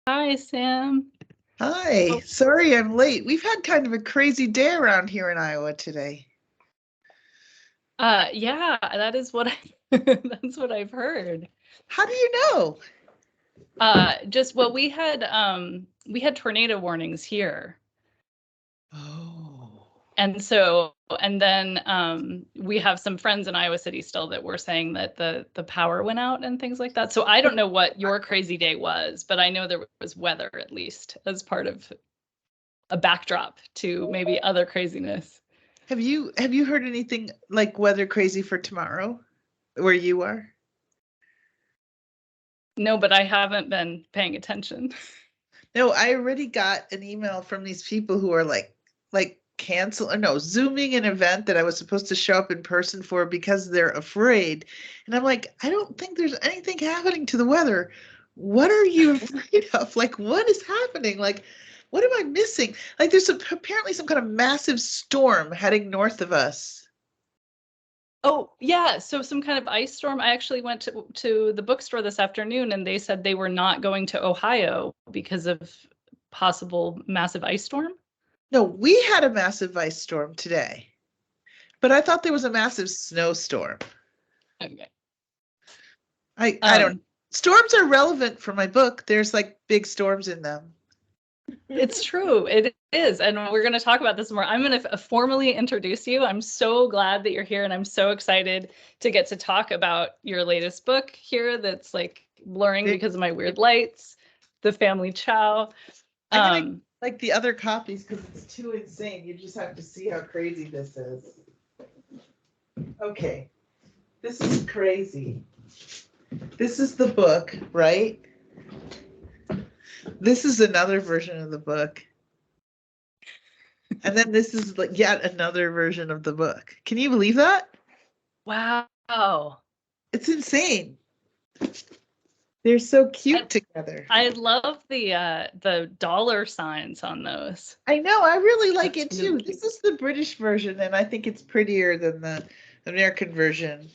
Hi, Sam. Hi, Oh, sorry I'm late. We've had kind of a crazy day around here in Iowa today. yeah, that is what that's what I've heard. How do you know? We had tornado warnings here. Oh, And then we have some friends in Iowa City still that were saying that the power went out and things like that. So I don't know what your crazy day was, but I know there was weather at least as part of a backdrop to maybe other craziness. have you heard anything like weather crazy for tomorrow where you are? No, but I haven't been paying attention. No, I already got an email from these people who are like cancel or no, zooming an event that I was supposed to show up in person for because they're afraid. And I'm like, I don't think there's anything happening to the weather. What are you afraid of? Like, what is happening? Like, what am I missing? Like, apparently some kind of massive storm heading north of us. Oh, yeah. So some kind of ice storm. I actually went to the bookstore this afternoon and they said they were not going to Ohio because of possible massive ice storm. No, we had a massive ice storm today, but I thought there was a massive snowstorm. Okay. I don't. Um, Storms are relevant for my book. There's like big storms in them. it's true. It is. And we're going to talk about this more. I'm going to formally introduce you. I'm so glad that you're here and I'm so excited to get to talk about your latest book here that's like blurring because of my weird lights, The Family Chow. I'm gonna like the other copies because it's too insane. You just have to see how crazy this is. Okay, this is crazy. This is the book, right? This is another version of the book. And then this is like yet another version of the book. Can you believe that? Wow. It's insane. They're so cute together. I love the dollar signs on those. I know, I really like it That's really too. cute. This is the British version, and I think it's prettier than the American version.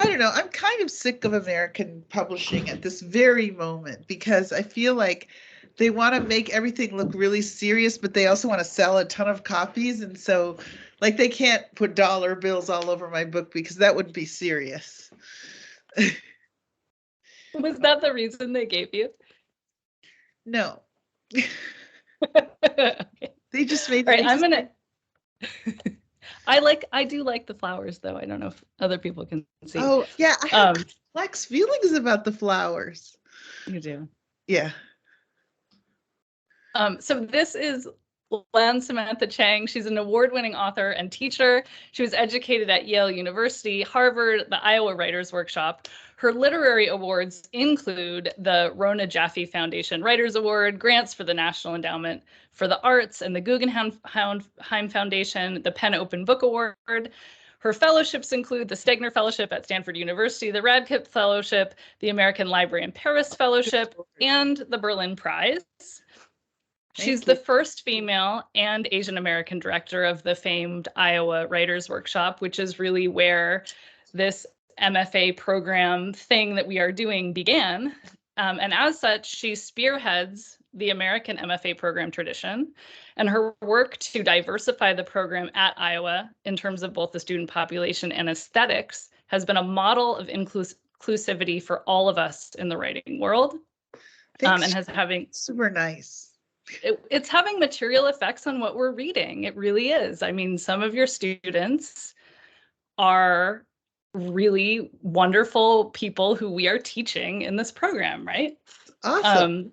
I don't know. I'm kind of sick of American publishing at this very moment because I feel like they want to make everything look really serious, but they also want to sell a ton of copies. And so, like, they can't put dollar bills all over my book because that would be serious. Was that the reason they gave you? No, Okay. they just made All it. right, I do like the flowers though. I don't know if other people can see. Oh, yeah, I have Um, complex feelings about the flowers. you do. Yeah. So this is Samantha Chang. She's an award-winning author and teacher. She was educated at Yale University, Harvard, the Iowa Writers Workshop. Her literary awards include the Rona Jaffe Foundation Writers Award, grants for the National Endowment for the Arts and the Guggenheim Foundation, the Penn Open Book Award. Her fellowships include the Stegner Fellowship at Stanford University, the Radcliffe Fellowship, the American Library in Paris Fellowship, and the Berlin Prize. She's the first female and Asian American director of the famed Iowa Writers Workshop, which is really where this MFA program thing that we are doing began. And as such, she spearheads the American MFA program tradition, and her work to diversify the program at Iowa in terms of both the student population and aesthetics has been a model of inclusivity for all of us in the writing world. And has having super nice. It's having material effects on what we're reading. It really is. I mean, some of your students are really wonderful people who we are teaching in this program, right? Awesome.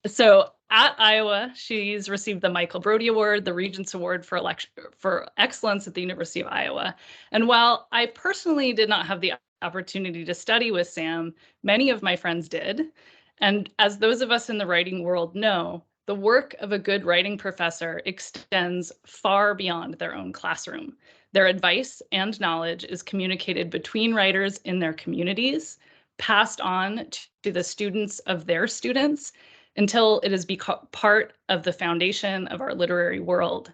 So at Iowa, she's received the Michael Brody Award, the Regents Award for Excellence at the University of Iowa. And while I personally did not have the opportunity to study with Sam, many of my friends did. And as those of us in the writing world know, the work of a good writing professor extends far beyond their own classroom. Their advice and knowledge is communicated between writers in their communities, passed on to the students of their students, until it has become part of the foundation of our literary world.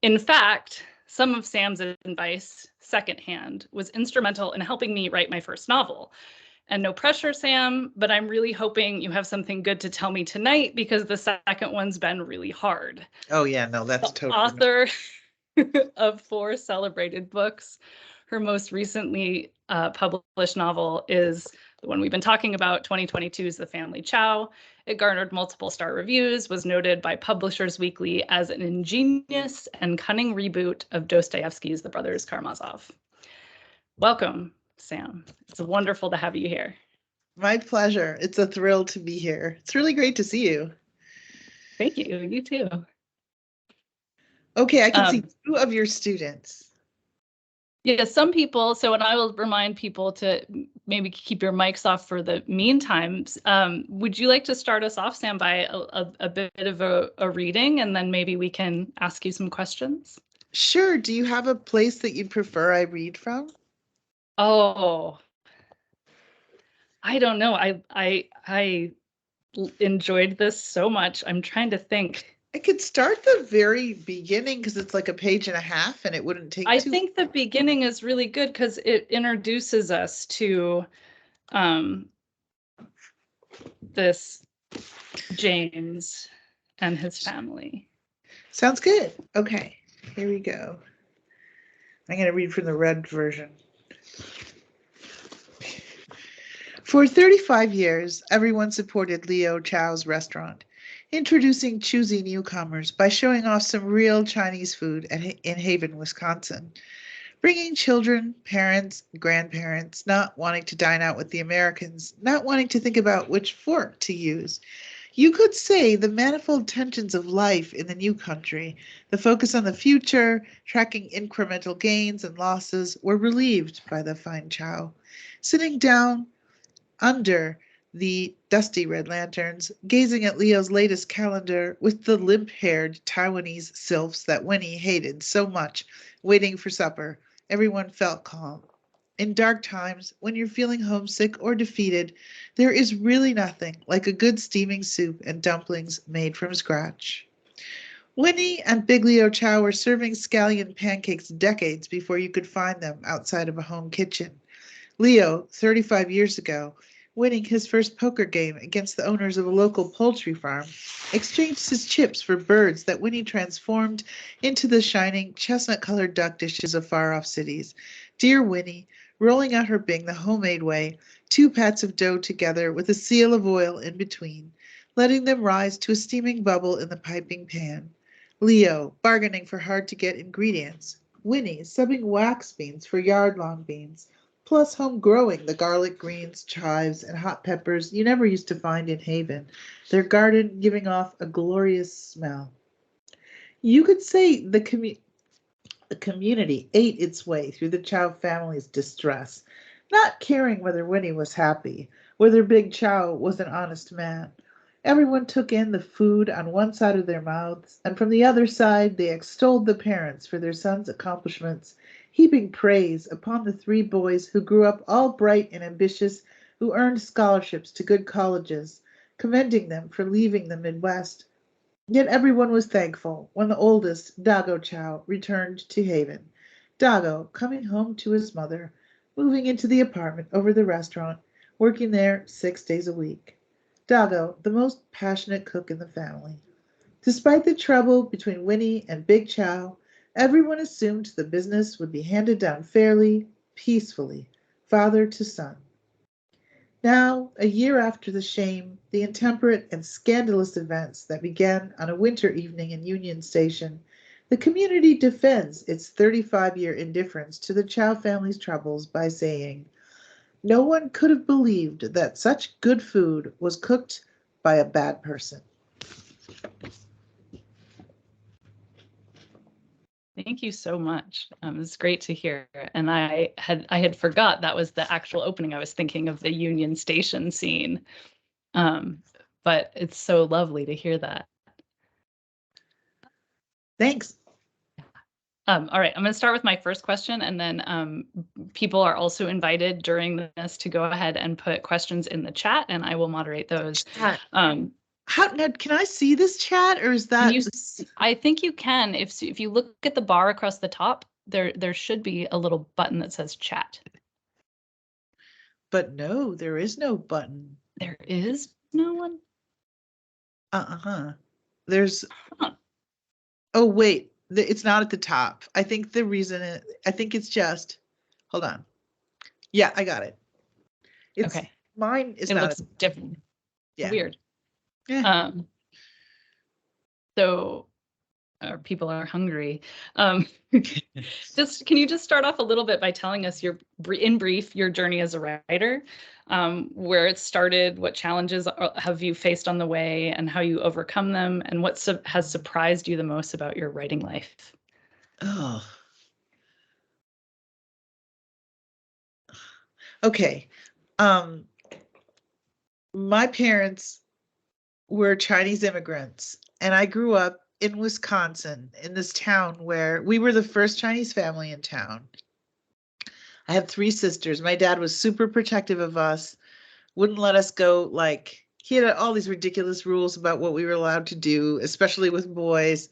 In fact, some of Sam's advice, secondhand, was instrumental in helping me write my first novel. And no pressure, Sam, but I'm really hoping you have something good to tell me tonight because the second one's been really hard. Oh yeah, no, that's The totally. author of 4 celebrated books. Her most recently published novel is the one we've been talking about, 2022's The Family Chow. It garnered multiple star reviews, was noted by Publishers Weekly as an ingenious and cunning reboot of Dostoevsky's The Brothers Karamazov. Welcome, Sam. It's wonderful to have you here. My pleasure. It's a thrill to be here. It's really great to see you. Thank you. You too. Okay, I can see 2 of your students. Yeah, some people, so and I will remind people to maybe keep your mics off for the meantime. Would you like to start us off, Sam, by a bit of a reading, and then maybe we can ask you some questions? Sure. Do you have a place that you'd prefer I read from? Oh, I don't know. I enjoyed this so much. I'm trying to think. I could start the very beginning because it's like a page and a half and it wouldn't take I too. think the beginning is really good because it introduces us to this James and his family. Sounds good. Okay, here we go. I'm going to read from the red version. For 35 years, everyone supported Leo Chow's restaurant, introducing choosy newcomers by showing off some real Chinese food in Haven, Wisconsin, bringing children, parents, grandparents, not wanting to dine out with the Americans, not wanting to think about which fork to use. You could say the manifold tensions of life in the new country, the focus on the future, tracking incremental gains and losses, were relieved by the fine Chow. Sitting down under the dusty red lanterns, gazing at Leo's latest calendar with the limp-haired Taiwanese sylphs that Winnie hated so much, waiting for supper, everyone felt calm. In dark times, when you're feeling homesick or defeated, there is really nothing like a good steaming soup and dumplings made from scratch. Winnie and Big Leo Chow were serving scallion pancakes decades before you could find them outside of a home kitchen. Leo, 35 years ago, winning his first poker game against the owners of a local poultry farm, exchanged his chips for birds that Winnie transformed into the shining chestnut-colored duck dishes of far-off cities. Dear Winnie, rolling out her bing the homemade way, 2 pats of dough together with a seal of oil in between, letting them rise to a steaming bubble in the piping pan. Leo, bargaining for hard-to-get ingredients. Winnie, subbing wax beans for yard-long beans, plus home-growing the garlic greens, chives, and hot peppers you never used to find in Haven, their garden giving off a glorious smell. You could say the community ate its way through the Chow family's distress, not caring whether Winnie was happy, whether Big Chow was an honest man. Everyone took in the food on one side of their mouths, and from the other side they extolled the parents for their sons' accomplishments, heaping praise upon the 3 boys who grew up all bright and ambitious, who earned scholarships to good colleges, commending them for leaving the Midwest. Yet everyone was thankful when the oldest, Dago Chow, returned to Haven. Dago, coming home to his mother, moving into the apartment over the restaurant, working there 6 days a week. Dago, the most passionate cook in the family. Despite the trouble between Winnie and Big Chow, everyone assumed the business would be handed down fairly, peacefully, father to son. Now, a year after the shame, the intemperate and scandalous events that began on a winter evening in Union Station, the community defends its 35-year indifference to the Chow family's troubles by saying, "No one could have believed that such good food was cooked by a bad person." Thank you so much. It's great to hear. And I had forgot that was the actual opening. I was thinking of the Union Station scene. But it's so lovely to hear that. Thanks. All right, I'm going to start with my first question, and then people are also invited during this to go ahead and put questions in the chat, and I will moderate those. Now, can I see this chat, or is that? I think you can. If you look at the bar across the top, there should be a little button that says chat. But no, there is no button. There is no one? There's, Huh. oh, wait, it's not at the top. I think the reason, I think it's just, hold on. Yeah, I got it. It's, Okay. mine is It not, looks different. yeah. Weird. Yeah. So people are hungry. Can you just start off a little bit by telling us in brief, your journey as a writer, where it started, what challenges have you faced on the way, and how you overcome them, and what has surprised you the most about your writing life? Oh. Okay. My parents were Chinese immigrants, and I grew up in Wisconsin in this town where we were the first Chinese family in town. I have 3 sisters. My dad was super protective of us, wouldn't let us go, like, he had all these ridiculous rules about what we were allowed to do, especially with boys.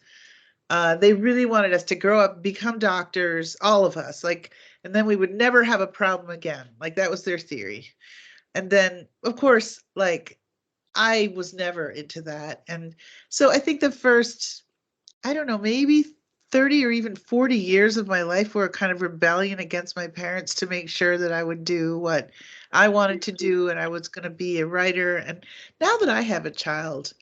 They really wanted us to grow up, become doctors, all of us, like, and then we would never have a problem again. Like, that was their theory. And then, of course, like, I was never into that. And so I think the first, I don't know, maybe 30 or even 40 years of my life were a kind of rebellion against my parents to make sure that I would do what I wanted to do and I was going to be a writer. And now that I have a child,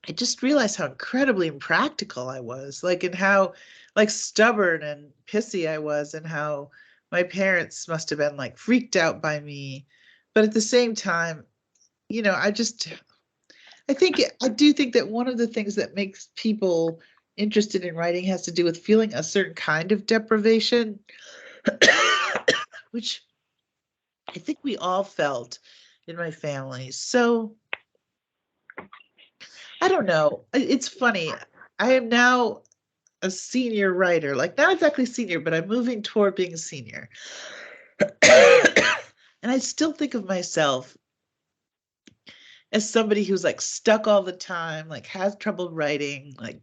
I just realized how incredibly impractical I was, like, and how, like, stubborn and pissy I was, and how my parents must have been like freaked out by me. But at the same time, I do think that one of the things that makes people interested in writing has to do with feeling a certain kind of deprivation, which I think we all felt in my family. So I don't know. It's funny. I am now a senior writer, like, not exactly senior, but I'm moving toward being a senior. And I still think of myself as somebody who's like stuck all the time, like has trouble writing, like,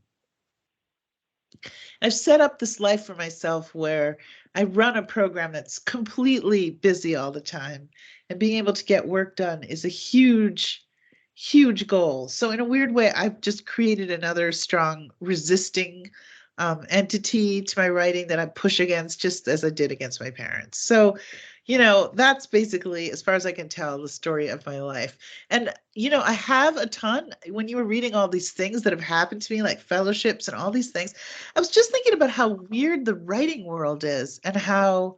I've set up this life for myself where I run a program that's completely busy all the time, and being able to get work done is a huge, huge goal. So in a weird way, I've just created another strong resisting entity to my writing that I push against, just as I did against my parents. So, that's basically, as far as I can tell, the story of my life. And, I have a ton, when you were reading all these things that have happened to me, like fellowships and all these things, I was just thinking about how weird the writing world is, and how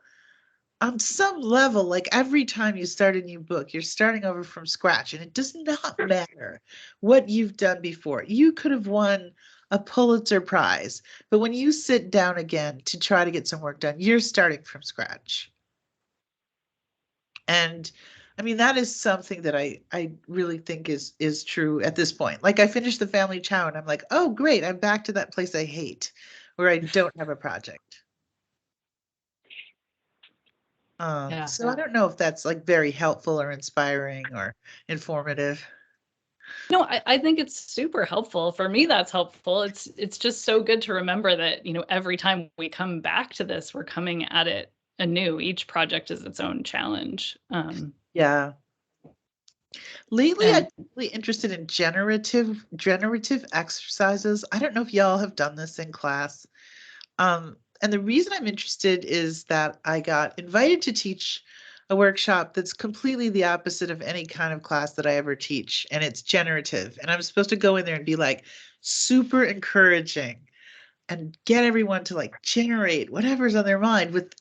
on some level, like, every time you start a new book, you're starting over from scratch, and it does not matter what you've done before. You could have won a Pulitzer Prize, but when you sit down again to try to get some work done, you're starting from scratch. And I mean, that is something that I really think is true at this point. Like, I finished The Family Chow and I'm like, oh great, I'm back to that place I hate, where I don't have a project. Yeah. So I don't know if that's like very helpful or inspiring or informative. No, I think it's super helpful. For me, that's helpful. It's just so good to remember that, every time we come back to this, we're coming at it anew. Each project is its own challenge. Yeah. Lately, I'm And really interested in generative exercises. I don't know if y'all have done this in class. And the reason I'm interested is that I got invited to teach a workshop that's completely the opposite of any kind of class that I ever teach, and it's generative. And I'm supposed to go in there and be like super encouraging and get everyone to like generate whatever's on their mind with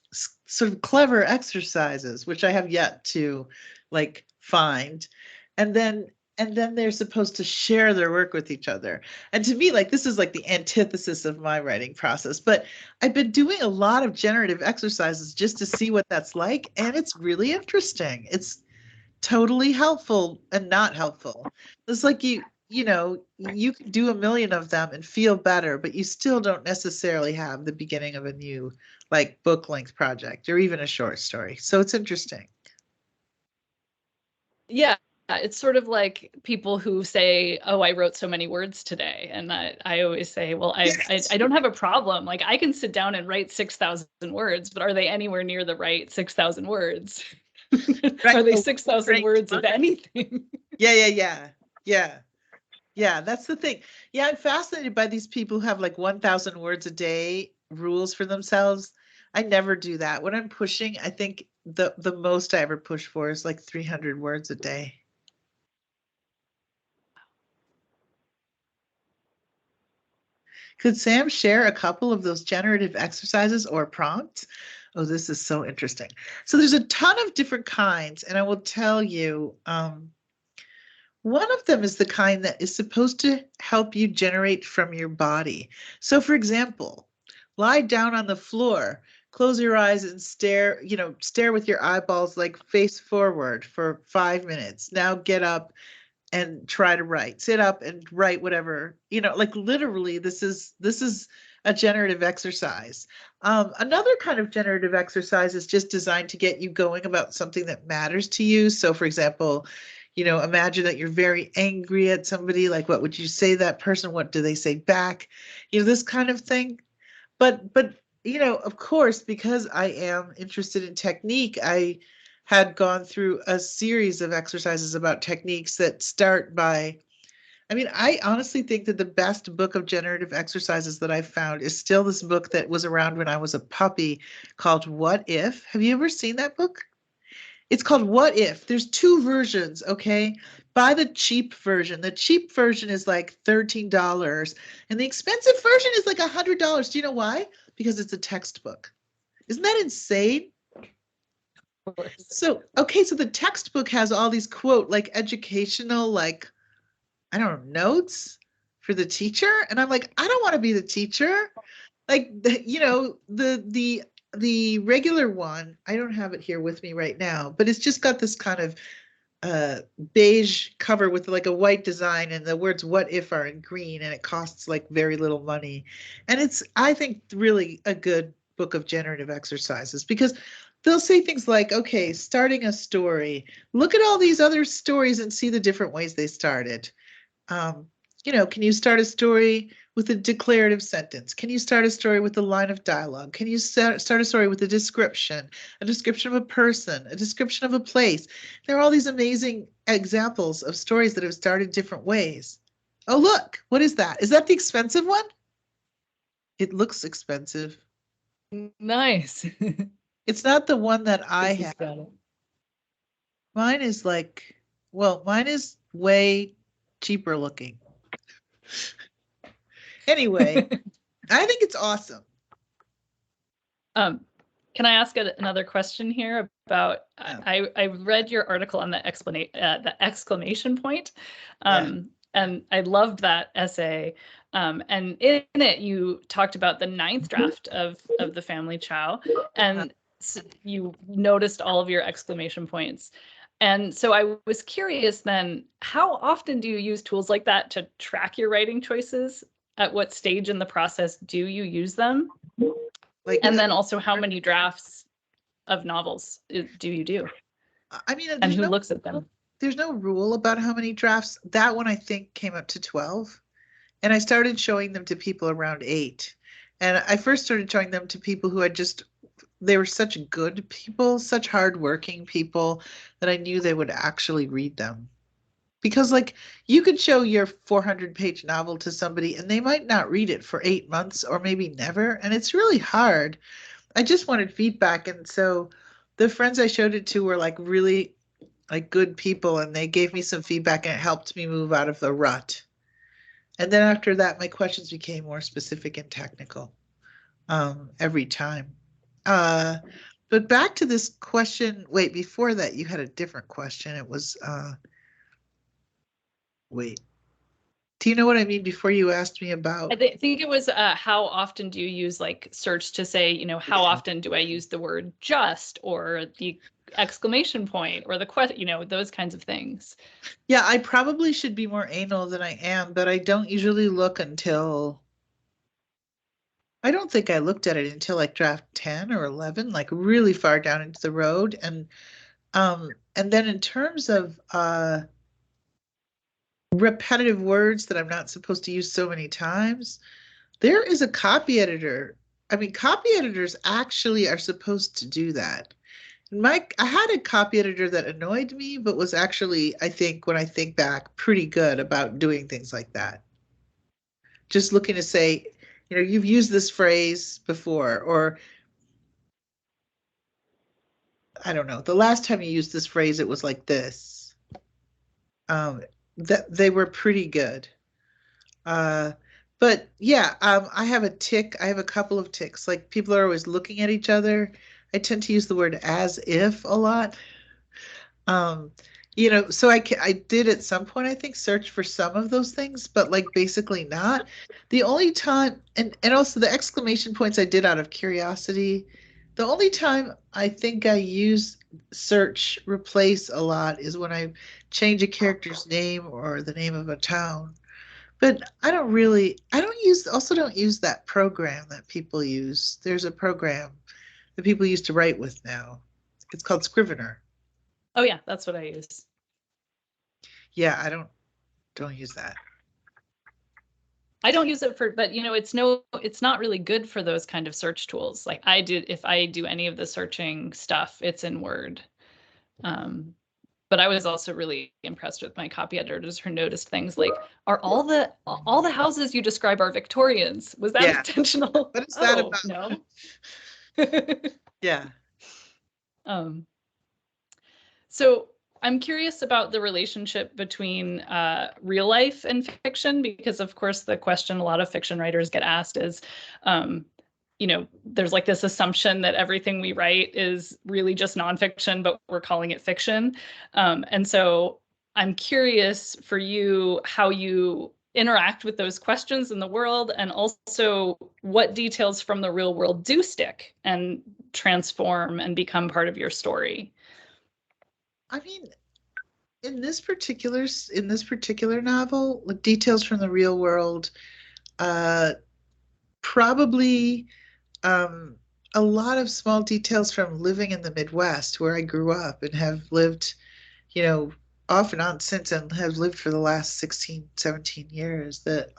sort of clever exercises, which I have yet to like find. And then they're supposed to share their work with each other. And to me, like, this is like the antithesis of my writing process. But I've been doing a lot of generative exercises just to see what that's like, and it's really interesting. It's totally helpful and not helpful. It's like you can do a million of them and feel better, but you still don't necessarily have the beginning of a new like book length project or even a short story. So it's interesting. yeah, it's sort of like people who say, "Oh, I wrote so many words today," and I always say, "Well, I don't have a problem. Like, I can sit down and write 6,000 words, but are they anywhere near the right 6,000 words?" Right. Are they Oh, 6,000 great. words of anything? Yeah. That's the thing. Yeah, I'm fascinated by these people who have like 1,000 words a day rules for themselves. I never do that. When I'm pushing, I think the most I ever push for is like 300 words a day. Could Sam share a couple of those generative exercises or prompts? Oh, this is so interesting. So there's a ton of different kinds, and I will tell you, one of them is the kind that is supposed to help you generate from your body. So for example, lie down on the floor, close your eyes and stare with your eyeballs like face forward for 5 minutes. Now get up and try to write. Sit up and write whatever. Like literally, this is a generative exercise. Another kind of generative exercise is just designed to get you going about something that matters to you. So, for example, imagine that you're very angry at somebody. Like, what would you say to that person? What do they say back? This kind of thing. But of course, because I am interested in technique, I had gone through a series of exercises about techniques that start by, I honestly think that the best book of generative exercises that I've found is still this book that was around when I was a puppy called What If? Have you ever seen that book? It's called What If. There's two versions, okay? Buy the cheap version. The cheap version is like $13, and the expensive version is like $100. Do you know why? Because it's a textbook. Isn't that insane? So, okay, so the textbook has all these like educational, like, I don't know, notes for the teacher. And I'm like, I don't want to be the teacher. Like, the regular one, I don't have it here with me right now, but it's just got this kind of beige cover with like a white design, and the words "what if" are in green, and it costs like very little money. And it's, I think, really a good book of generative exercises, because they'll say things like, okay, starting a story, look at all these other stories and see the different ways they started. um, can you start a story with a declarative sentence? Can you start a story with a line of dialogue? Can you start a story with a description of a person, a description of a place? There are all these amazing examples of stories that have started different ways. Oh, look, what is that? Is that the expensive one? It looks expensive. Nice. It's not the one that I This has have. got it. Mine is like, well, mine is way cheaper looking. Anyway, I think it's awesome. Can I ask another question here about? I read your article on the exclamation point, and I loved that essay. And in it, you talked about the ninth draft of the Family Chow, and you noticed all of your exclamation points. And so I was curious then, how often do you use tools like that to track your writing choices? At what stage in the process do you use them? And then also, how many drafts of novels do you do? And who looks at them? There's no rule about how many drafts. That one, I think, came up to 12. And I started showing them to people around 8. And I first started showing them to people who they were such good people, such hardworking people, that I knew they would actually read them. Because, like, you could show your 400-page novel to somebody and they might not read it for 8 months or maybe never. And it's really hard. I just wanted feedback. And so the friends I showed it to were like really like good people, and they gave me some feedback, and it helped me move out of the rut. And then after that, my questions became more specific and technical every time. But back to this question. Wait, before that, you had a different question. It was, wait. Do you know what I mean before you asked me about? I think it was how often do you use like search to say, how often do I use the word just or the exclamation point or the question, those kinds of things. Yeah, I probably should be more anal than I am, but I don't usually look until, I don't think I looked at it until like draft 10 or 11, like really far down into the road. And then in terms of repetitive words that I'm not supposed to use so many times, there is a copy editor. I mean, copy editors actually are supposed to do that. I had a copy editor that annoyed me, but was actually, I think, when I think back, pretty good about doing things like that. Just looking to say, you've used this phrase before, or I don't know, the last time you used this phrase, it was like this. That they were pretty good. Uh, but yeah, I have a tick. I have a couple of ticks. Like people are always looking at each other. I tend to use the word as if a lot. Um, so I did at some point, I think, search for some of those things, but like basically not. The only time, and also the exclamation points I did out of curiosity. The only time I think I use search replace a lot is when I change a character's name or the name of a town. But I don't use that program that people use. There's a program that people used to write with now. It's called Scrivener. Oh yeah, that's what I use. Yeah, I don't use that. I don't use it for, but it's not really good for those kind of search tools. Like if I do any of the searching stuff, it's in Word. But I was also really impressed with my copy editors who noticed things like, are all the houses you describe are Victorians? Was that Yeah. intentional? What is that Oh, about? no. Yeah. Um, so I'm curious about the relationship between real life and fiction, because of course the question a lot of fiction writers get asked is, there's like this assumption that everything we write is really just nonfiction, but we're calling it fiction. And so I'm curious for you how you interact with those questions in the world, and also what details from the real world do stick and transform and become part of your story. I mean, in this particular novel, with details from the real world, uh, probably um, a lot of small details from living in the Midwest where I grew up and have lived, you know, off and on since, and have lived for the last 16, 17 years. That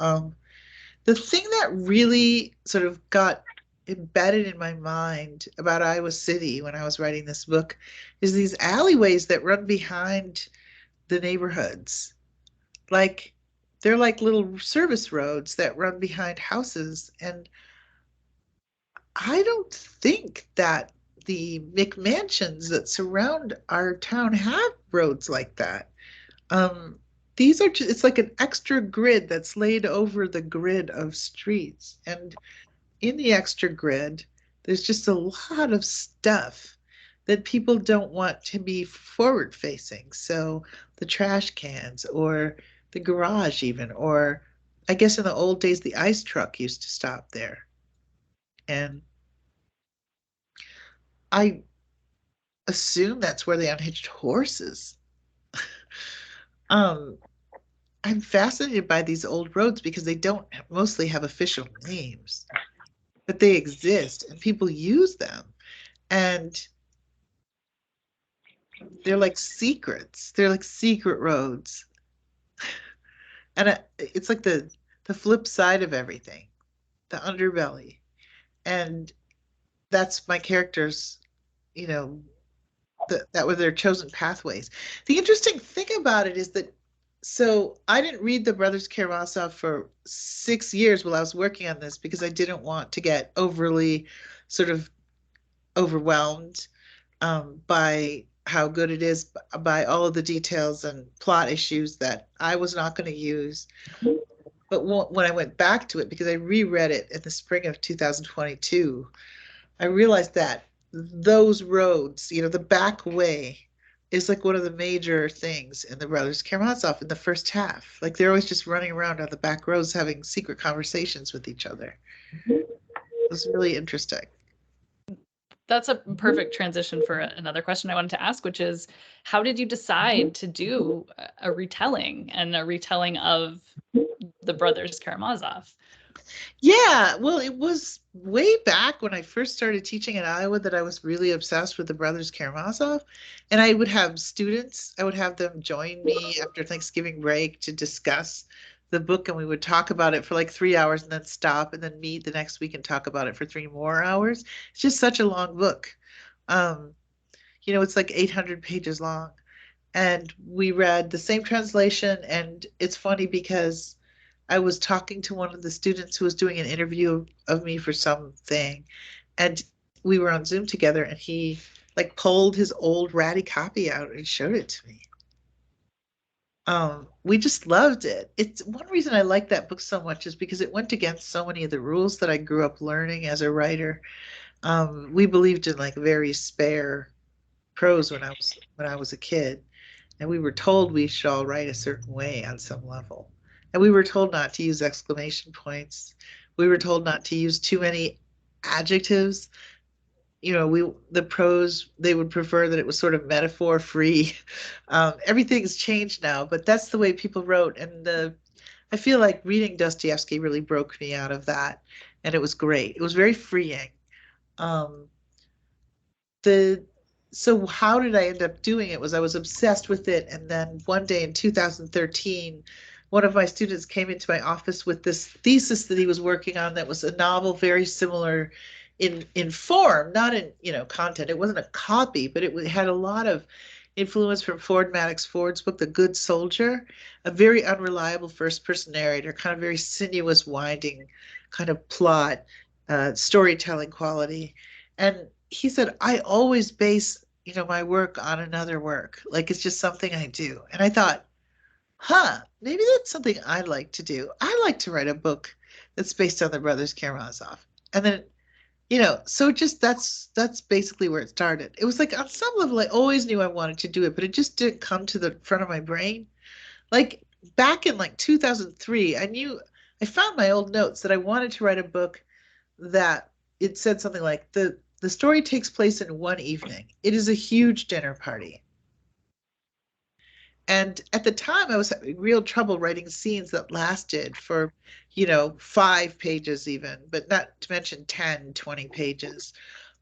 the thing that really sort of got embedded in my mind about Iowa City when I was writing this book is these alleyways that run behind the neighborhoods. Like they're like little service roads that run behind houses. And I don't think that the McMansions that surround our town have roads like that. Um, these are just, it's like an extra grid that's laid over the grid of streets. And in the extra grid, there's just a lot of stuff that people don't want to be forward facing. So the trash cans or the garage, even, or I guess in the old days, the ice truck used to stop there. And I assume that's where they unhitched horses. Um, I'm fascinated by these old roads because they don't mostly have official names, but they exist and people use them. And they're like secrets. They're like secret roads. And it's like the flip side of everything, the underbelly. And that's my characters, you know, that were their chosen pathways. The interesting thing about it is that so I didn't read the Brothers Karamazov for 6 years while I was working on this because I didn't want to get overly sort of overwhelmed by how good it is, by all of the details and plot issues that I was not going to use. But when I went back to it, because I reread it in the spring of 2022, I realized that those roads, the back way, is like one of the major things in the Brothers Karamazov in the first half. Like they're always just running around on the back roads having secret conversations with each other. It was really interesting. That's a perfect transition for another question I wanted to ask, which is, how did you decide to do a retelling of the Brothers Karamazov? Yeah, well, it was way back when I first started teaching in Iowa that I was really obsessed with the Brothers Karamazov. And I would have students, I would have them join me after Thanksgiving break to discuss the book, and we would talk about it for like 3 hours and then stop and then meet the next week and talk about it for 3 more hours. It's just such a long book. Um, It's like 800 pages long. And we read the same translation. And it's funny because I was talking to one of the students who was doing an interview of me for something, and we were on Zoom together, and he like pulled his old ratty copy out and showed it to me. We just loved it. It's one reason I like that book so much is because it went against so many of the rules that I grew up learning as a writer. We believed in like very spare prose when I was a kid, and we were told we should all write a certain way on some level. And we were told not to use exclamation points. We were told not to use too many adjectives. The prose, they would prefer that it was sort of metaphor free. Everything's changed now, but that's the way people wrote. And I feel like reading Dostoevsky really broke me out of that, and it was great. It was very freeing. Um, the so how did I end up doing it was I was obsessed with it, and then one day in 2013 one of my students came into my office with this thesis that he was working on that was a novel very similar in form, not in content. It wasn't a copy, but it had a lot of influence from Ford Madox Ford's book The Good Soldier, a very unreliable first person narrator, kind of very sinuous, winding kind of plot, storytelling quality. And he said, I always base, my work on another work. Like it's just something I do. And I thought, maybe that's something I'd like to do. I like to write a book that's based on the Brothers Karamazov. And then, so just that's basically where it started. It was like on some level, I always knew I wanted to do it, but it just didn't come to the front of my brain. Like back in like 2003, I found my old notes that I wanted to write a book that it said something like the story takes place in one evening. It is a huge dinner party. And at the time, I was having real trouble writing scenes that lasted for, 5 pages even, but not to mention 10, 20 pages.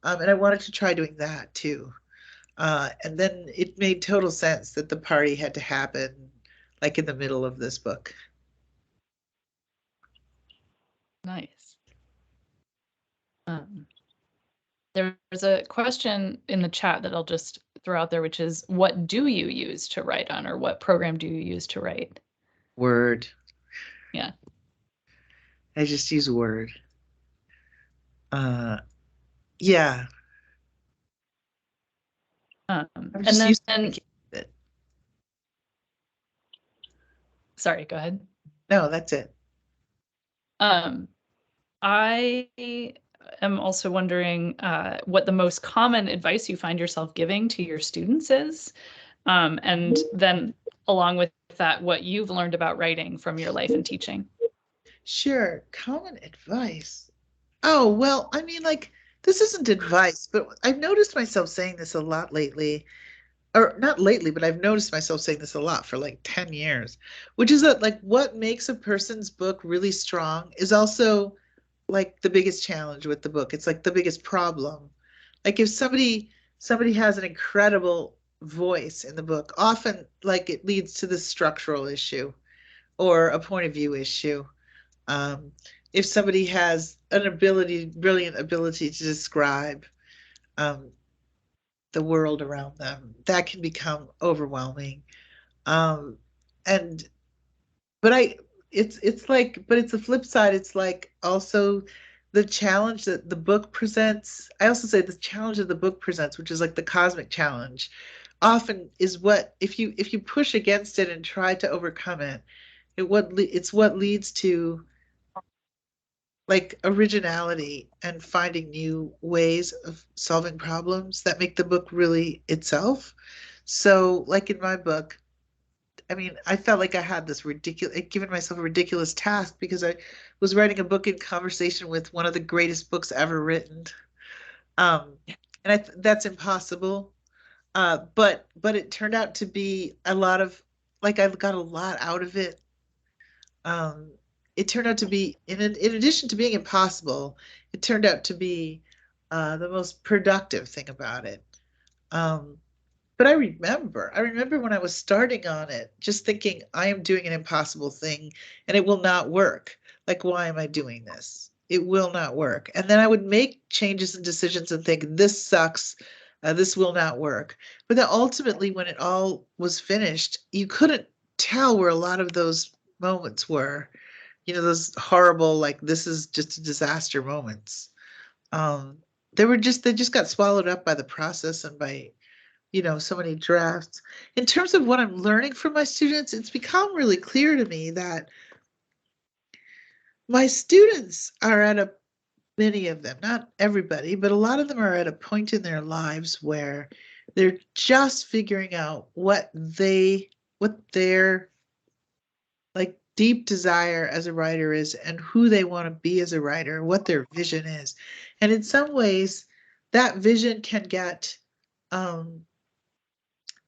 And I wanted to try doing that too. And then it made total sense that the party had to happen like in the middle of this book. Nice. There's a question in the chat that I'll just throw out there, which is, what do you use to write on, or what program do you use to write? Word. Yeah. I just use Word. Yeah. And just then, used to thinking of it. Sorry, go ahead. No, that's it. I am also wondering what the most common advice you find yourself giving to your students is, and then along with that, what you've learned about writing from your life and teaching. Sure. Common advice. Oh, well, I mean, like, this isn't advice, but I've noticed myself saying this a lot lately. Or not lately, but I've noticed myself saying this a lot for like 10 years, which is that like what makes a person's book really strong is also like the biggest challenge with the book. It's like the biggest problem. Like if somebody has an incredible voice in the book, often like it leads to the structural issue or a point of view issue. Um, if somebody has brilliant ability to describe um, the world around them, that can become overwhelming. Um, and but it's like, but it's the flip side. It's like also the challenge that the book presents. I also say the challenge that the book presents, which is like the cosmic challenge, often is what if you push against it and try to overcome it, it's what leads to like originality and finding new ways of solving problems that make the book really itself. So, like in my book, I mean, I felt like I had this ridiculous, given myself a ridiculous task because I was writing a book in conversation with one of the greatest books ever written. And that's impossible. But it turned out to be a lot of, like, I've got a lot out of it. Um, it turned out to be, in addition to being impossible, it turned out to be the most productive thing about it. Um, but I remember when I was starting on it, just thinking, I am doing an impossible thing and it will not work. Like, why am I doing this? It will not work. And then I would make changes and decisions and think, this sucks. This will not work. But then ultimately, when it all was finished, you couldn't tell where a lot of those moments were, those horrible, like, this is just a disaster moments. Um, they just got swallowed up by the process and by, so many drafts. In terms of what I'm learning from my students, it's become really clear to me that my students are many of them, not everybody, but a lot of them are at a point in their lives where they're just figuring out what their like deep desire as a writer is and who they want to be as a writer, what their vision is. And in some ways, that vision can get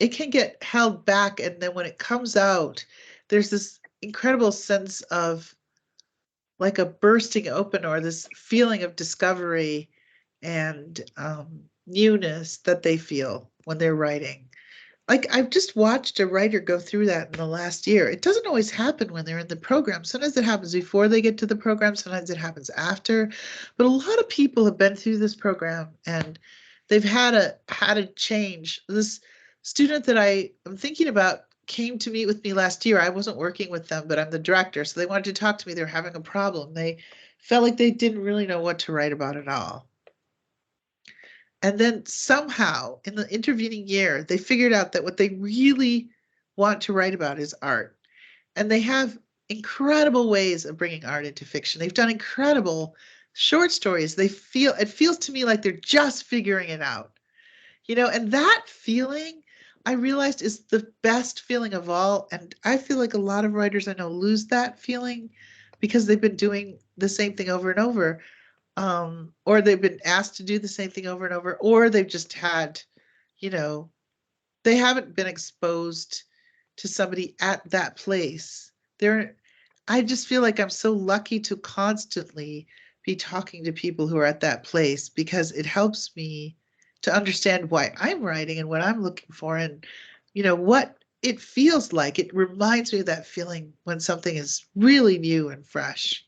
it can get held back, and then when it comes out, there's this incredible sense of like a bursting open, or this feeling of discovery and newness that they feel when they're writing. Like, I've just watched a writer go through that in the last year. It doesn't always happen when they're in the program. Sometimes it happens before they get to the program. Sometimes it happens after. But a lot of people have been through this program and they've had a change. This student that I'm thinking about came to meet with me last year. I wasn't working with them, but I'm the director. So they wanted to talk to me. They're having a problem. They felt like they didn't really know what to write about at all. And then somehow in the intervening year, they figured out that what they really want to write about is art. And they have incredible ways of bringing art into fiction. They've done incredible short stories. It feels to me like they're just figuring it out. And that feeling, I realized, is the best feeling of all. And I feel like a lot of writers I know lose that feeling because they've been doing the same thing over and over. Or they've been asked to do the same thing over and over, or they've just had, they haven't been exposed to somebody at that place. I just feel like I'm so lucky to constantly be talking to people who are at that place, because it helps me to understand why I'm writing and what I'm looking for, and, what it feels like. It reminds me of that feeling when something is really new and fresh.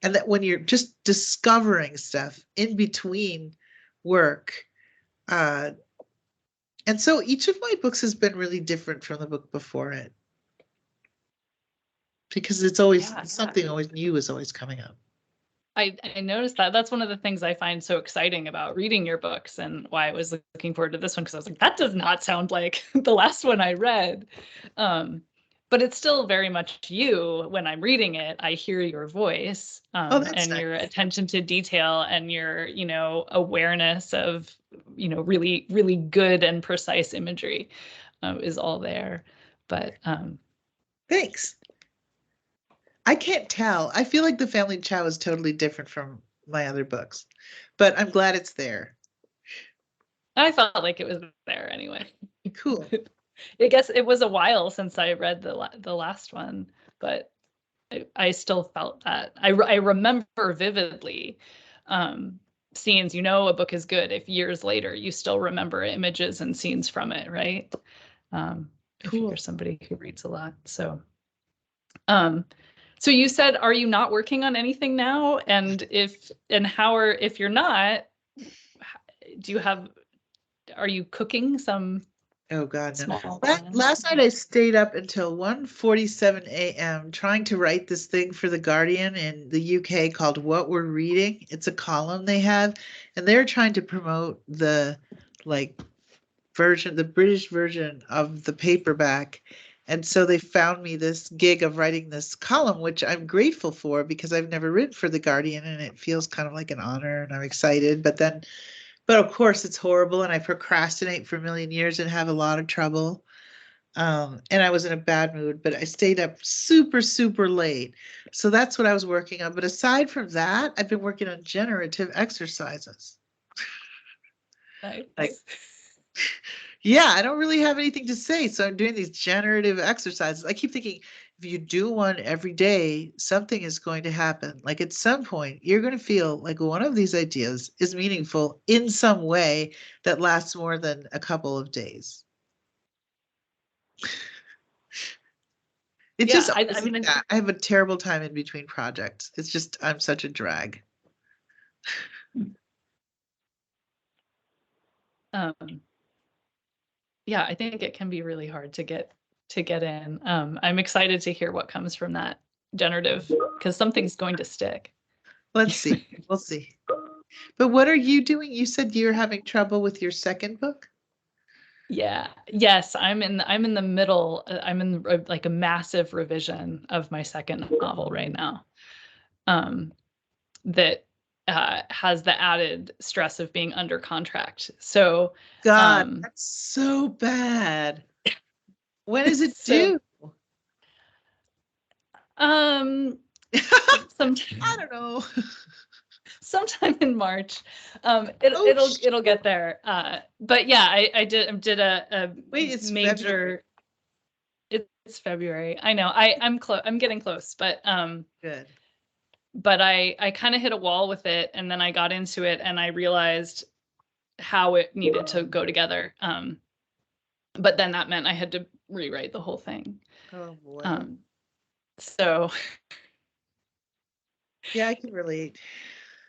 And that when you're just discovering stuff in between work. And so each of my books has been really different from the book before it. Because it's always something always new is always coming up. I noticed that. That's one of the things I find so exciting about reading your books, and why I was looking forward to this one, because I was like, that does not sound like the last one I read. But it's still very much you. When I'm reading it, I hear your voice, and nice. Your attention to detail, and your, awareness of, really, really good and precise imagery is all there. But thanks. I can't tell. I feel like The Family Chow is totally different from my other books, but I'm glad it's there. I felt like it was there anyway. Cool. I guess it was a while since I read the last one, but I still felt that. I remember vividly scenes. A book is good if years later you still remember images and scenes from it, right? If you're somebody who reads a lot. So you said, are you not working on anything now? And if you're not, are you cooking some? Oh God, no. Last night I stayed up until 1:47 a.m. trying to write this thing for The Guardian in the UK called What We're Reading. It's a column they have, and they're trying to promote the the British version of the paperback. And so they found me this gig of writing this column, which I'm grateful for, because I've never written for The Guardian, and it feels kind of like an honor, and I'm excited. But of course it's horrible, and I procrastinate for a million years and have a lot of trouble. And I was in a bad mood, but I stayed up super, super late. So that's what I was working on. But aside from that, I've been working on generative exercises. Nice. Yeah, I don't really have anything to say. So I'm doing these generative exercises. I keep thinking, if you do one every day, something is going to happen. Like, at some point, you're going to feel like one of these ideas is meaningful in some way that lasts more than a couple of days. It's just, I mean, I have a terrible time in between projects. It's just, I'm such a drag. Yeah, I think it can be really hard to get in. I'm excited to hear what comes from that generative, because something's going to stick. Let's see. We'll see. But what are you doing? You said you're having trouble with your second book? Yeah. Yes, I'm in the middle. I'm in like a massive revision of my second novel right now. That has the added stress of being under contract. So, God, that's so bad. When is it so due? um, I don't know. sometime in March. Oh, It'll get there. But yeah, I did a wait, it's February. major. It's February. I know. I'm close. I'm getting close, but Good. but I kind of hit a wall with it, and then I got into it, and I realized how it needed to go together. But then that meant I had to rewrite the whole thing. Oh boy. So Yeah, I can relate.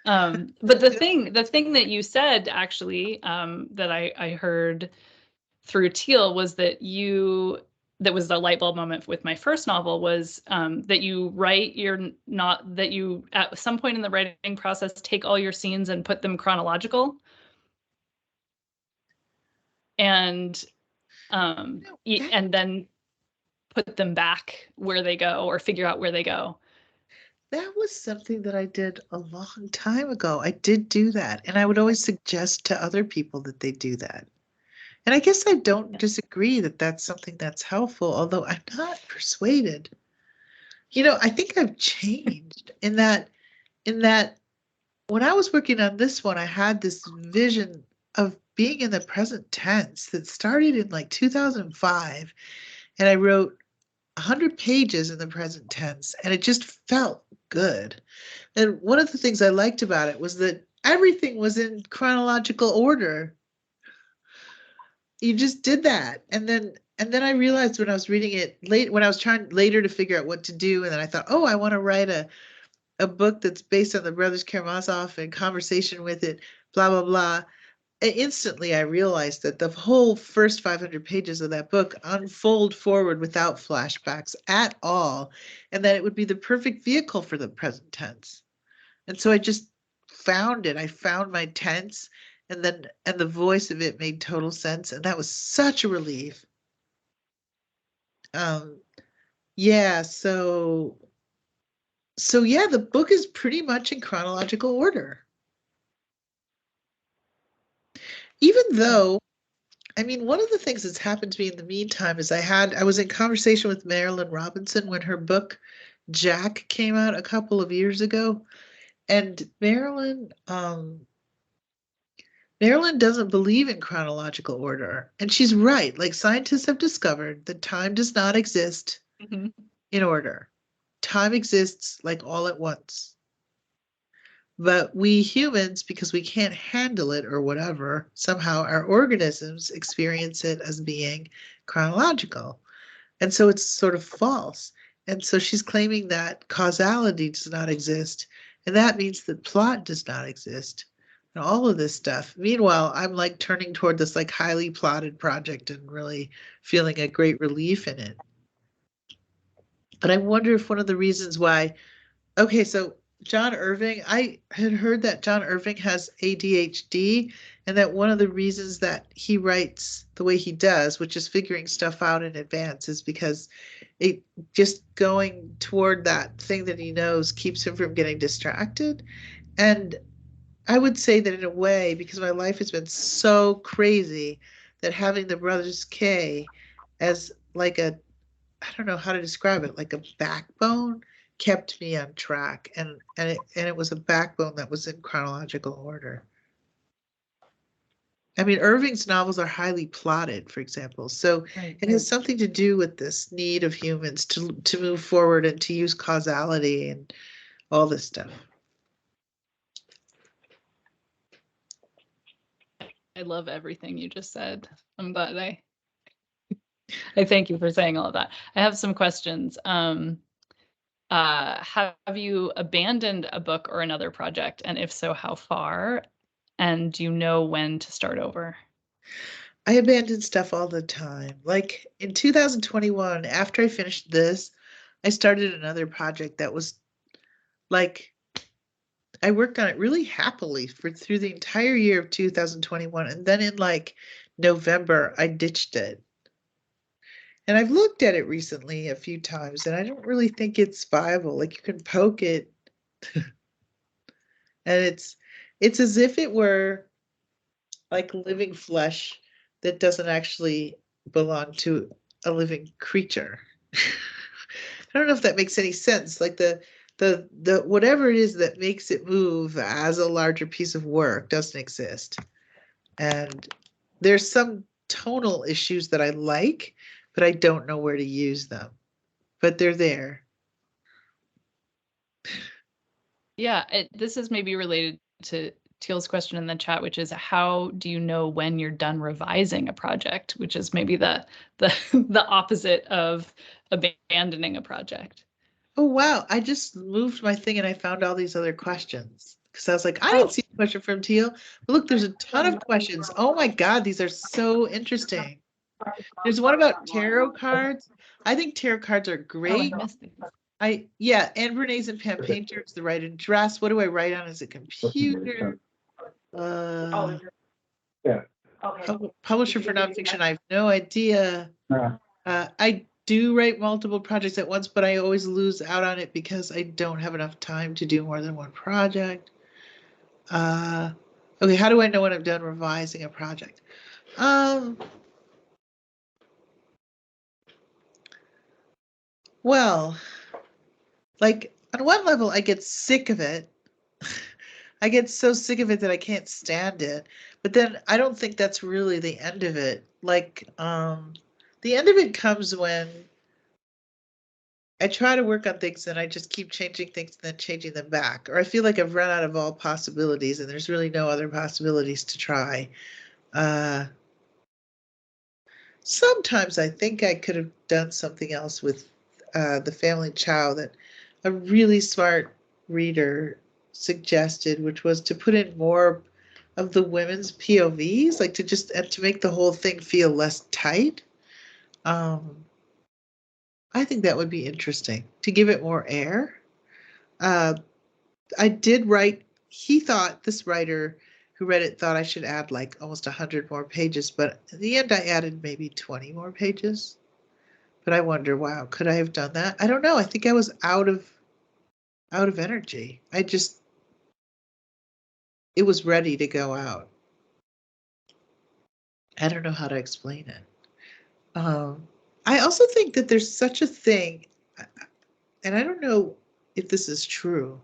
but the thing that you said actually, that I heard through Teal was that that was the light bulb moment with my first novel, was that you write that you at some point in the writing process take all your scenes and put them chronological, and and then put them back where they go, or figure out where they go. That was something that I did a long time ago. I did do that, and I would always suggest to other people that they do that. And I guess I don't disagree that that's something that's helpful, although I'm not persuaded. I think I've changed in that when I was working on this one, I had this vision of being in the present tense that started in like 2005, and I wrote 100 pages in the present tense, and it just felt good. And one of the things I liked about it was that everything was in chronological order. You just did that. And then I realized when I was reading it late, when I was trying later to figure out what to do, and then I thought, oh, I want to write a book that's based on the Brothers Karamazov and conversation with it, blah, blah, blah. And instantly I realized that the whole first 500 pages of that book unfold forward without flashbacks at all, and that it would be the perfect vehicle for the present tense. And so I just found it. I found my tense, and the voice of it made total sense, and that was such a relief. Um, yeah, so yeah, the book is pretty much in chronological order. Even though, I mean, one of the things that's happened to me in the meantime is I was in conversation with Marilyn Robinson when her book Jack came out a couple of years ago, and Marilyn doesn't believe in chronological order, and she's right. Like, scientists have discovered that time does not exist in order. Time exists like all at once. But we humans, because we can't handle it or whatever, somehow our organisms experience it as being chronological. And so it's sort of false. And so she's claiming that causality does not exist. And that means that plot does not exist. And all of this stuff. Meanwhile, I'm like turning toward this like highly plotted project and really feeling a great relief in it. But I wonder if one of the reasons why, okay, so John Irving, I had heard that John Irving has ADHD, and that one of the reasons that he writes the way he does, which is figuring stuff out in advance, is because it just going toward that thing that he knows keeps him from getting distracted. And I would say that in a way, because my life has been so crazy, that having the Brothers K as like I don't know how to describe it, like a backbone kept me on track, and it was a backbone that was in chronological order. I mean, Irving's novels are highly plotted, for example, so it has something to do with this need of humans to move forward and to use causality and all this stuff. I love everything you just said. I'm glad I thank you for saying all of that. I have some questions. Have you abandoned a book or another project? And if so, how far? And do you know when to start over? I abandon stuff all the time. Like in 2021, after I finished this, I started another project that was like I worked on it really happily for through the entire year of 2021. And then in like November, I ditched it. And I've looked at it recently a few times and I don't really think it's viable. Like you can poke it and it's as if it were like living flesh that doesn't actually belong to a living creature. I don't know if that makes any sense. Like the whatever it is that makes it move as a larger piece of work doesn't exist. And there's some tonal issues that I like, but I don't know where to use them. But they're there. Yeah, this is maybe related to Teal's question in the chat, which is how do you know when you're done revising a project, which is maybe the the opposite of abandoning a project. Oh wow, I just moved my thing and I found all these other questions. Because I was like, I Oh. didn't see a question from Teal. But look, there's a ton of questions. Oh my God, these are so interesting. There's one about tarot cards. I think tarot cards are Oh, I great. missed these. Yeah, and Renee's and Pan Painter is the right address. What do I write on as a computer? Yeah. Publisher for nonfiction, I have no idea. I do write multiple projects at once, but I always lose out on it because I don't have enough time to do more than one project. Okay, how do I know when I'm done revising a project? Well, like on one level, I get sick of it. I get so sick of it that I can't stand it. But then I don't think that's really the end of it. Like, the end of it comes when I try to work on things and I just keep changing things and then changing them back. Or I feel like I've run out of all possibilities and there's really no other possibilities to try. Sometimes I think I could have done something else with the family chow that a really smart reader suggested, which was to put in more of the women's POVs, like to just and to make the whole thing feel less tight. I think that would be interesting to give it more air. Uh, I did write, he thought, this writer who read it thought I should add like almost 100 more pages, but in the end I added maybe 20 more pages. But I wonder, wow, could I have done that? I don't know. I think I was out of energy. It was ready to go out. I don't know how to explain it. I also think that there's such a thing, and I don't know if this is true,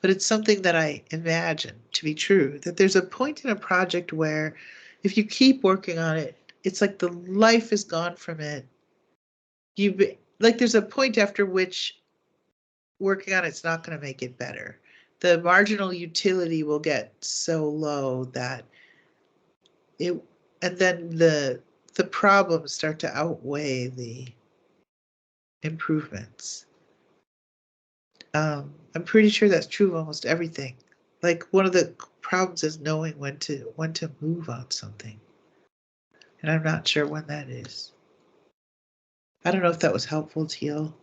but it's something that I imagine to be true, that there's a point in a project where if you keep working on it, it's like the life is gone from it. Like there's a point after which working on it's not going to make it better. The marginal utility will get so low that it, and then the problems start to outweigh the improvements. I'm pretty sure that's true of almost everything. Like one of the problems is knowing when to move on something. And I'm not sure when that is. I don't know if that was helpful to you.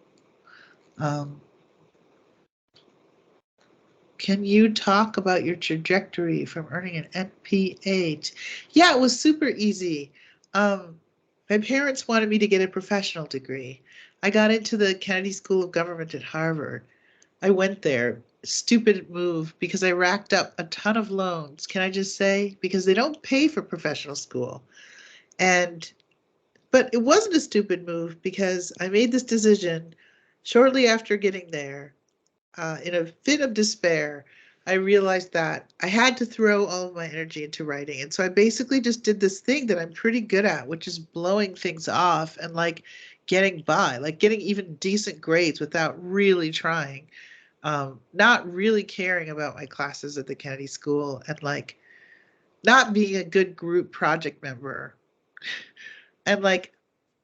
Can you talk about your trajectory from earning an MPA? Yeah, it was super easy. My parents wanted me to get a professional degree. I got into the Kennedy School of Government at Harvard. I went there. Stupid move because I racked up a ton of loans. Can I just say? Because they don't pay for professional school. But it wasn't a stupid move because I made this decision shortly after getting there. In a fit of despair, I realized that I had to throw all of my energy into writing. And so I basically just did this thing that I'm pretty good at, which is blowing things off and like getting by, like getting even decent grades without really trying. Not really caring about my classes at the Kennedy School and like not being a good group project member and like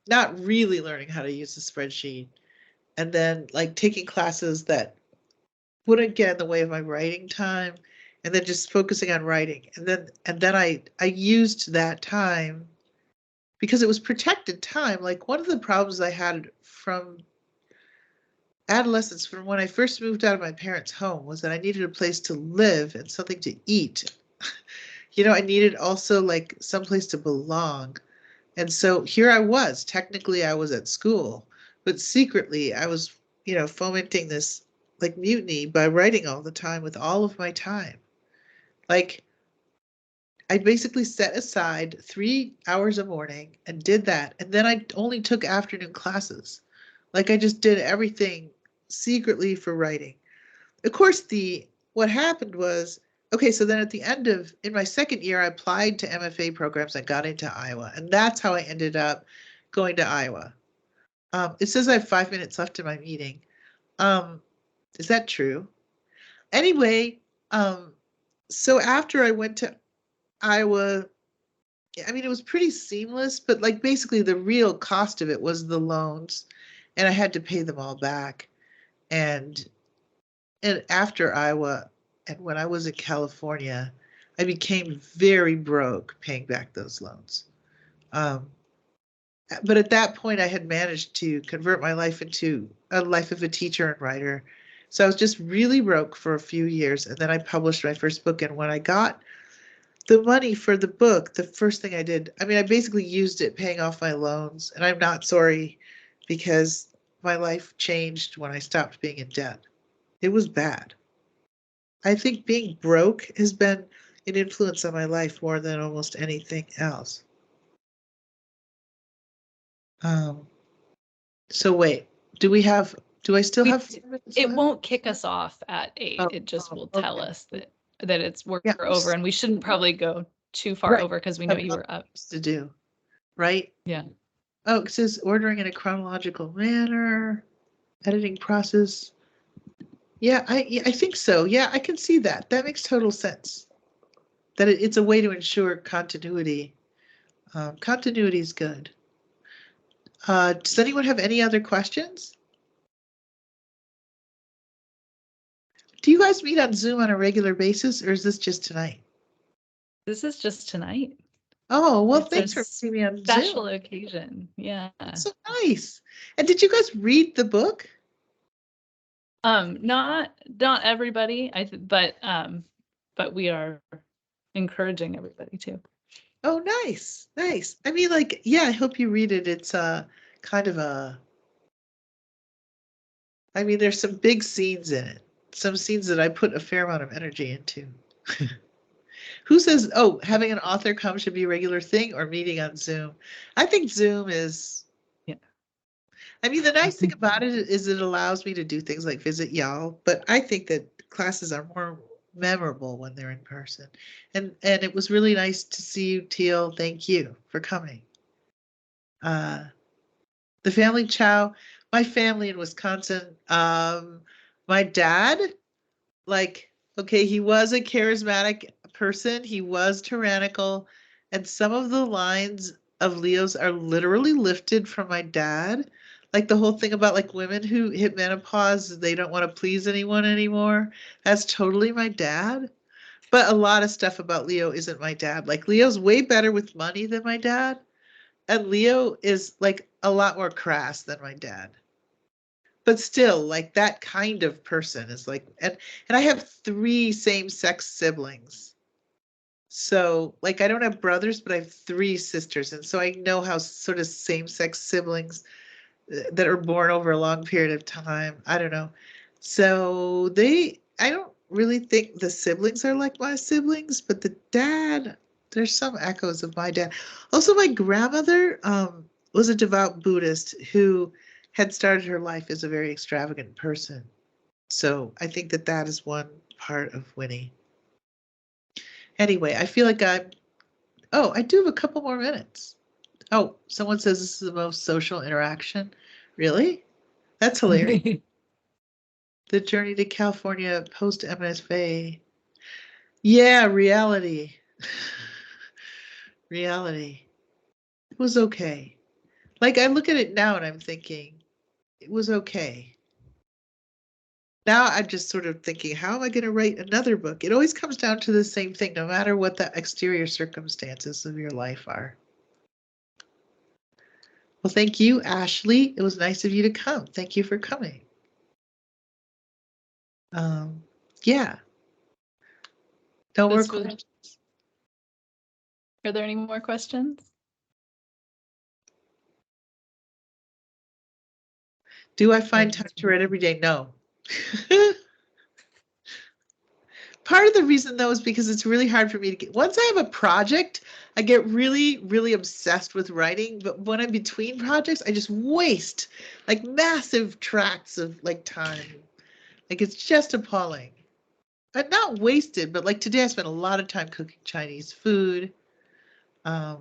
not really learning how to use the spreadsheet and then like taking classes that wouldn't get in the way of my writing time and then just focusing on writing. And then I used that time because it was protected time. Like one of the problems I had from adolescence, from when I first moved out of my parents' home, was that I needed a place to live and something to eat. I needed also like someplace to belong. And so here I was, technically I was at school, but secretly I was, fomenting this like mutiny by writing all the time with all of my time. Like I basically set aside 3 hours a morning and did that. And then I only took afternoon classes. Like I just did everything secretly for writing. Of course, what happened was, okay, so then at the end of, in my second year, I applied to MFA programs and got into Iowa. And that's how I ended up going to Iowa. It says I have 5 minutes left in my meeting. Is that true? Anyway, so after I went to Iowa, I mean, it was pretty seamless, but like basically the real cost of it was the loans, and I had to pay them all back. And after Iowa, and when I was in California, I became very broke paying back those loans. But at that point, I had managed to convert my life into a life of a teacher and writer. So I was just really broke for a few years, and then I published my first book. And when I got the money for the book, the first thing I did, I mean, I basically used it paying off my loans, and I'm not sorry because my life changed when I stopped being in debt. It was bad. I think being broke has been an influence on my life more than almost anything else. So wait, do I still have 4 minutes It left? won't kick us off at 8. It just will tell Okay. us that we're Yeah, over, and we shouldn't probably go too far right. over because we know Have you were up. to do, right? Yeah. Oh, it says ordering in a chronological manner, editing process. Yeah, I think so. Yeah, I can see that. That makes total sense. That it's a way to ensure continuity. Continuity is good. Does anyone have any other questions? Do you guys meet on Zoom on a regular basis, or is this just tonight? This is just tonight. Oh, well, It's thanks a for seeing me on special Zoom. occasion. Yeah. That's so nice. And did you guys read the book? Not everybody, but we are encouraging everybody to. Oh, nice, nice. I mean, like, yeah, I hope you read it. It's kind of I mean, there's some big scenes in it. Some scenes that I put a fair amount of energy into. Who says, oh, having an author come should be a regular thing or meeting on Zoom? I think Zoom is, Yeah. I mean, the nice thing about it is it allows me to do things like visit y'all, but I think that classes are more memorable when they're in person. And it was really nice to see you, Teal. Thank you for coming. The family chow, my family in Wisconsin, my dad, like, okay, he was a charismatic person, he was tyrannical, and some of the lines of Leo's are literally lifted from my dad. Like the whole thing about like women who hit menopause, they don't want to please anyone anymore. That's totally my dad. But a lot of stuff about Leo isn't my dad. Like Leo's way better with money than my dad. And Leo is like a lot more crass than my dad. But still, like that kind of person is like, and I have 3 same-sex siblings. So like I don't have brothers, but I have 3 sisters. And so I know how sort of same-sex siblings that are born over a long period of time. I don't know. So I don't really think the siblings are like my siblings, but the dad, there's some echoes of my dad. Also, my grandmother was a devout Buddhist who had started her life as a very extravagant person. So I think that that is one part of Winnie. Anyway, I feel like I do have a couple more minutes. Oh, someone says this is the most social interaction. Really? That's hilarious. The journey to California post MFA. Yeah, reality. Reality. It was okay. Like I look at it now and I'm thinking, it was okay. Now I'm just sort of thinking, how am I going to write another book? It always comes down to the same thing, no matter what the exterior circumstances of your life are. Well, thank you, Ashley. It was nice of you to come. Thank you for coming. Yeah. No more questions. Are there any more questions? Do I find time to write every day? No. Part of the reason though is because it's really hard for me to get, once I have a project, I get really, really obsessed with writing. But when I'm between projects, I just waste like massive tracts of like time. Like it's just appalling. Not wasted, but like today I spent a lot of time cooking Chinese food. I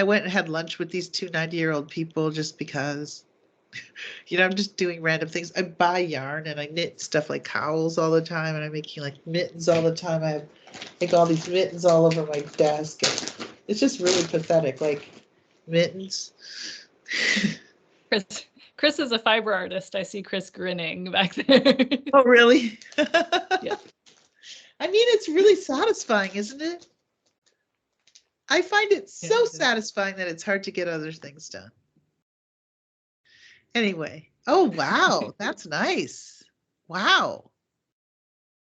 went and had lunch with these two 90-year-old people just because, I'm just doing random things. I buy yarn and I knit stuff like cowls all the time, and I'm making like mittens all the time. I have like all these mittens all over my desk. And it's just really pathetic, like mittens. Chris is a fiber artist. I see Chris grinning back there. Oh, really? Yeah. I mean, it's really satisfying, isn't it? I find it so satisfying that it's hard to get other things done. Anyway, oh, wow, that's nice. Wow.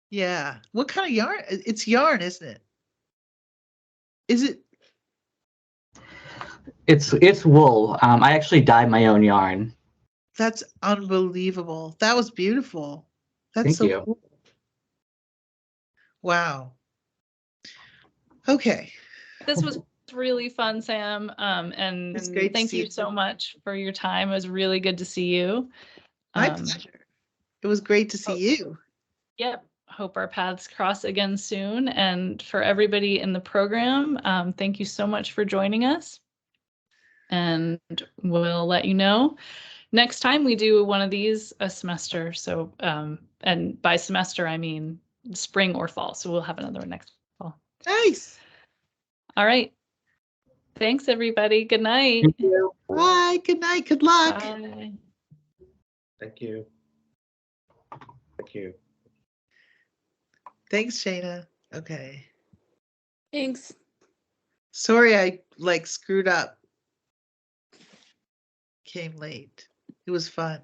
Yeah. What kind of yarn? It's yarn, isn't it? Is it? It's wool. I actually dyed my own yarn. That's unbelievable. That was beautiful. That's Thank so you. cool. Wow. Okay. This was really fun, Sam. And It's great to thank see you you. so much for your time. It was really good to see you. My pleasure. It was great to see you. Yep. Hope our paths cross again soon. And for everybody in the program, thank you so much for joining us. And we'll let you know next time we do one of these a semester. So, and by semester, I mean spring or fall. So we'll have another one next fall. Nice. All right. Thanks, everybody. Good night. Thank you. Bye. Good night. Good luck. Bye. Thank you. Thank you. Thanks, Shayna. Okay. Thanks. Sorry I like screwed up. Came late. It was fun.